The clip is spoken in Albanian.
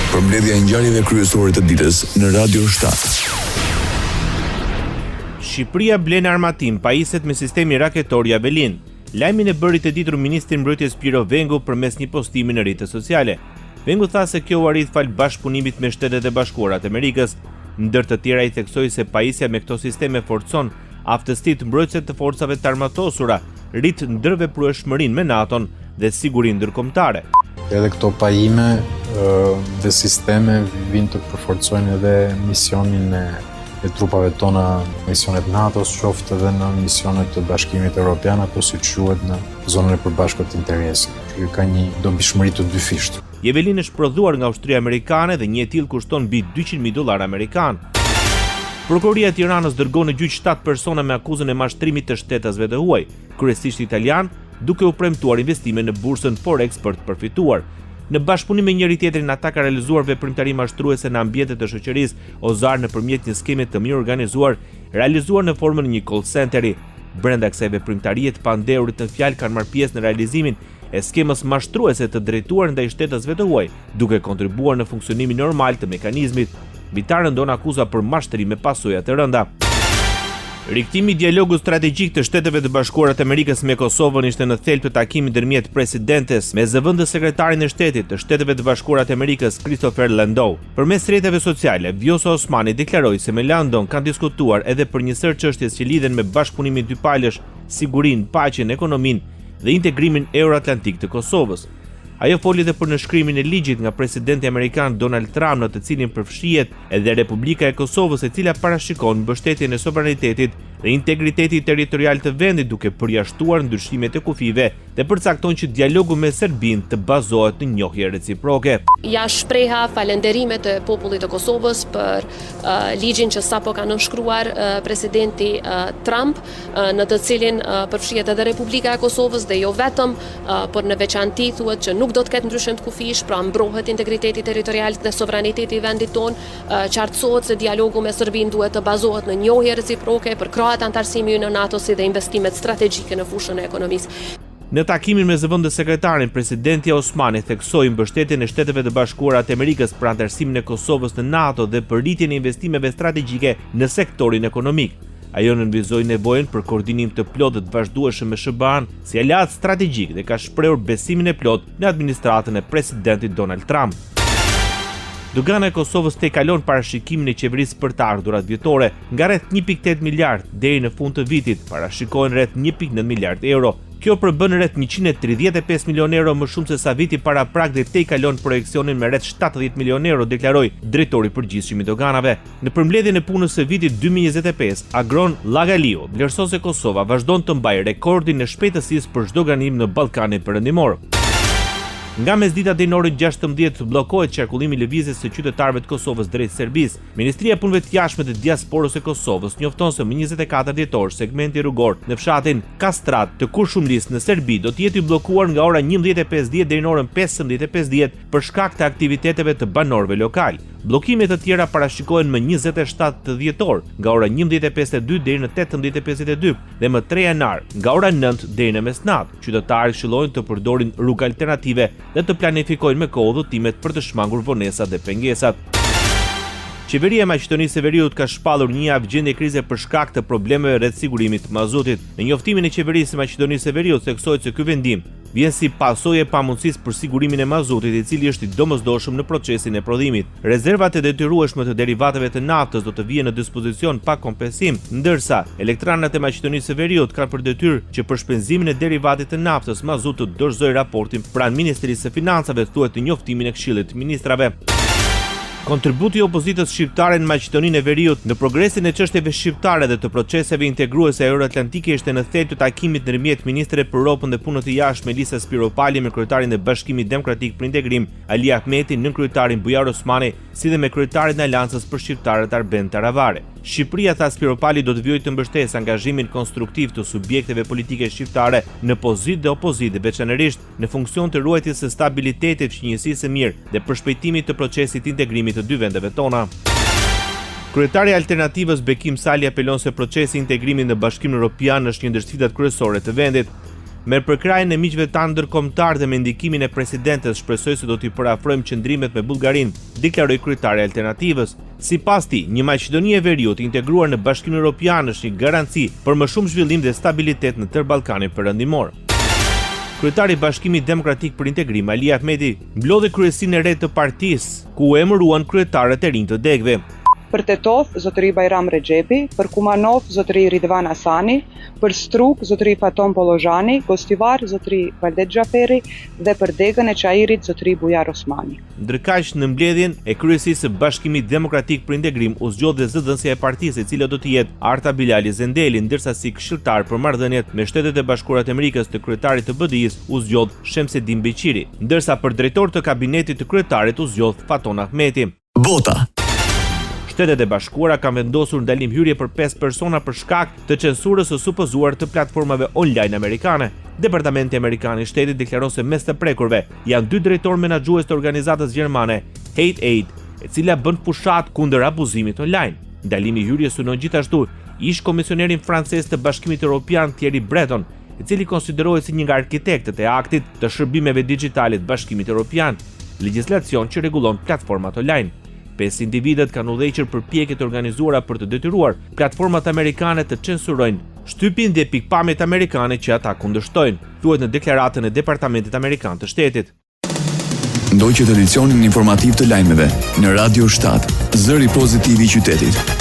Përmbledhja e ngjarjeve kryesore të ditës në Radio 7. Shqipëria blen armatim pajiset me sistemi raketor Javelin. Lajmin e bëri të ditur ministri i Mbrojtjes Piro Vengu përmes një postimi në rrjetet sociale. Vengu tha se kjo u arrit fal bashkëpunimit me Shtetet e Bashkuara të Amerikës. Ndër të tjera i theksoi se pajisja me këto sisteme forcon aftësitë mbrojtëse të forcave të armatosura, rrit ndërveprueshmërinë me NATO-n dhe sigurinë ndërkombëtare. Edhe këto pajime dhe sisteme vijnë të përforcojnë edhe misionin e trupave tona, misionet NATO-s, qoftë edhe në misionet të Bashkimit Evropian apo si quhet në zonën e përbashkët të interesit. Ky ka një dobishmëri të dyfishtë. Javelin është prodhuar nga ushtria amerikane dhe një e tillë kushton mbi $200.000 amerikan. Prokuroria e Tiranës dërgon në gjyq 7 persona me akuzën e mashtrimit të shtetasve të huaj, kryesisht italian, duke u premtuar investime në bursën Forex për të përfituar. Në bashkëpunim me njëri tjetrin ata ka realizuar veprimtari mashtruese në ambientet të shoqërisë Ozar nëpërmjet një skeme të mirë organizuar, realizuar në formën e një call centeri. Brenda kësaj veprimtarie të pandeurit në fjalë kanë marrë pjesë në realizimin e skemës mashtruese të drejtuar ndaj shtetasve të huaj, duke kontribuar në funksionimin normal të mekanizmit. Mbi ta rëndon akuza për mashtrim me pasoja të rënda. Riktimi i dialogut strategjik të Shteteve të Bashkuara të Amerikës me Kosovën ishte në thelb të takimit ndërmjet presidentes me zëvendës sekretarin e shtetit të Shteteve të Bashkuara të Amerikës Christopher Landau. Përmes rrjeteve sociale, Vjosa Osmani deklaroi se me Landon kanë diskutuar edhe për një sër çështjes që lidhen me bashkëpunimin dypalësh, sigurinë, paqen, ekonominë dhe integrimin euroatlantik të Kosovës. Ajo foli edhe për nënshkrimin e ligjit nga presidenti amerikan Donald Trump në të cilin përfshihet edhe Republika e Kosovës, e cila parashikon mbështetjen e sovranitetit dhe integriteti territorial të vendit duke përjashtuar ndryshimet e kufive dhe përcakton që dialogu me Serbinë të bazohet në njohje reciproke. Ja shpreha falenderimet e popullit të Kosovës për ligjin që sapo ka nënshkruar presidenti Trump, në të cilin përfshihet edhe Republika e Kosovës dhe jo vetëm, por në veçanti thuhet që nuk do të ketë ndryshim të kufish, pra mbrohet integriteti territorial dhe sovraniteti i vendit tonë, qartësohet se dialogu me Serbinë duhet të bazohet në njohje reciproke për krahat antarësimi në NATO si dhe investimet strategjike në fushën e ekonomisë. Në takimin me zëvendës sekretarin, presidenti Osmani theksoi mbështetjen e Shteteve të Bashkuara të Amerikës për antarësimin e Kosovës në NATO dhe për rritjen e investimeve strategjike në sektorin ekonomik. Ajo nënvizoi nevojën për koordinim të plotë të vazhdueshëm me SBA-n si aleat strategjik dhe ka shprehur besimin e plotë në administratën e presidentit Donald Trump. Dogana e Kosovës kalon parashikimin e qeverisë për të ardhurat vjetore, nga rreth 1.8 miliard deri në fund të vitit parashikohen rreth 1.9 miliard euro. Kjo përbën rreth 135 milion euro më shumë se sa viti para prag dhe kalon projeksionin me rreth 70 milion euro, deklaroi drejtori i përgjithshëm i doganave. Në përmbledhjen e punës së vitit 2025, Agron Lagaliu vlerëson se Kosova vazhdon të mbajë rekordin e shpejtësisë për zhdoganim në Ballkanin Perëndimor. Nga mesdita deri në orën 16 bllokohet qarkullimi i lëvizjes së qytetarëve të Kosovës drejt Serbisë. Ministria e Punëve të Jashtme të Diasporës së Kosovës njofton se më 24 dhjetor segmenti rrugor në fshatin Kastrat të Kurshumlis në Serbi do të jetë i bllokuar nga ora 11:50 deri në orën 15:50 për shkak të aktiviteteve të banorëve lokal. Bllokimet të tjera parashikohen më 27 dhjetor, nga ora 11:52 deri në 18:52 dhe më 3 janar, nga ora 9 deri në mesnatë. Qytetarët këshillojnë të përdorin rrugë alternative dhe të planifikojnë me kohë udhëtimet për të shmangur vonesat dhe pengesat. Qeveria e Maqedonisë së Veriut ka shpallur një javë gjendje krize për shkak të problemeve rreth sigurimit të mazutit. Në njoftimin e qeverisë së Maqedonisë së Veriut theksohet se ky vendim vjen si pasojë e pamundësisë për sigurimin e mazutit, i cili është i domosdoshëm në procesin e prodhimit. Rezervat e detyrueshme të derivateve të naftës do të vijnë në dispozicion pa kompensim, ndërsa elektranat e Maqedonisë së Veriut kanë për detyrë që për shpenzimin e derivatit të naftës mazutit të dorëzojë raportin pranë Ministrisë së Financave, thuhet në njoftimin e Këshillit të Ministrave. Kontributi i opozitës shqiptare në Maqedoninë e Veriut në progresin e çështjeve shqiptare dhe të proceseve integruese euroatlantike ishte në thelb të takimit ndërmjet ministrave për Europën dhe punët e jashtme Elisa Spiropali me kryetarin e Bashkimit Demokratik për Integrim Ali Ahmeti, nën kryetarin Bujar Osmani, si dhe me kryetarin e Aleancës për Shqiptarët Arben Taravari. Shqipëria, tha Spiropali, do të vijojë të mbështesë angazhimin konstruktiv të subjekteve politike shqiptare në pozitë dhe opozitë, veçanërisht në funksion të ruajtjes së stabilitetit, fqinjësisë së mirë dhe përshpejtimit të procesit integrimit të dy vendeve tona. Kryetari i Alternativës Bekim Sali apelon se procesi i integrimit në Bashkimin Evropian është një ndër sfidat kryesore të vendit. Me përkrajën e miqve tanë ndërkombëtar dhe me ndikimin e presidentes, shpresoj se do t'i parafrojmë qëndrimet me Bullgarinë, deklaroi kryetari i Alternativës. Sipas tij, një Maqedoni e Veriut integruar në Bashkimin Evropian është një garanci për më shumë zhvillim dhe stabilitet në tërë Ballkanin Perëndimor. Kryetari i Bashkimit Demokratik për Integrim, Ali Ahmeti, mblodhi kryesinë e re të partisë, ku u emëruan kryetarët e rinj të degëve. Për Tetov, zotëri Bajram Rexhepi, për Kumanov, zotëri Ridvan Hasani, për Struk, zotëri Faton Pollozhani, Gostivar, zotëri Valdet Xhaferi dhe për degën e Çajirit, zotëri Bujar Osmani. Ndërkaq, në mbledhjen e kryesisë së Bashkimit Demokratik për Integrim u zgjodh dhe zëdhënësja e partisë, e cila do të jetë Arta Bilali Zendeli, ndërsa si këshilltar për marrëdhëniet me Shtetet e Bashkuara të Amerikës të kryetarit të BDI-s u zgjodh Shemsedin Beqiri, ndërsa për drejtor të kabinetit të kryetarit u zgjodh Faton Ahmeti. Bota. Shtetet e Bashkuara kanë vendosur ndalim hyrje për 5 persona për shkak të censurës së supozuar të platformave online amerikane. Departamenti Amerikan i Shtetit deklaron se mes të prekurve janë 2 drejtorë menaxhues të organizatës gjermane Hate Aid, e cila bën fushat kundër abuzimit online. Ndalimi i hyrjes synon gjithashtu ish komisionerin francez të Bashkimit Evropian Thierry Breton, i cili konsiderohet si një nga arkitektët e aktit të shërbimeve digjitale të Bashkimit Evropian, legjislacion që rregullon platformat online. 5 individët kanë udhëhequr përpjekje të organizuara për të detyruar platformat amerikane të censurojnë shtypin dhe pikpamjet amerikane që ata kundërshtojnë, thuhet në deklaratën e Departamentit Amerikan të Shtetit. Ndoqët edicionin informativ të lajmeve në Radio 7, zëri pozitiv i qytetit.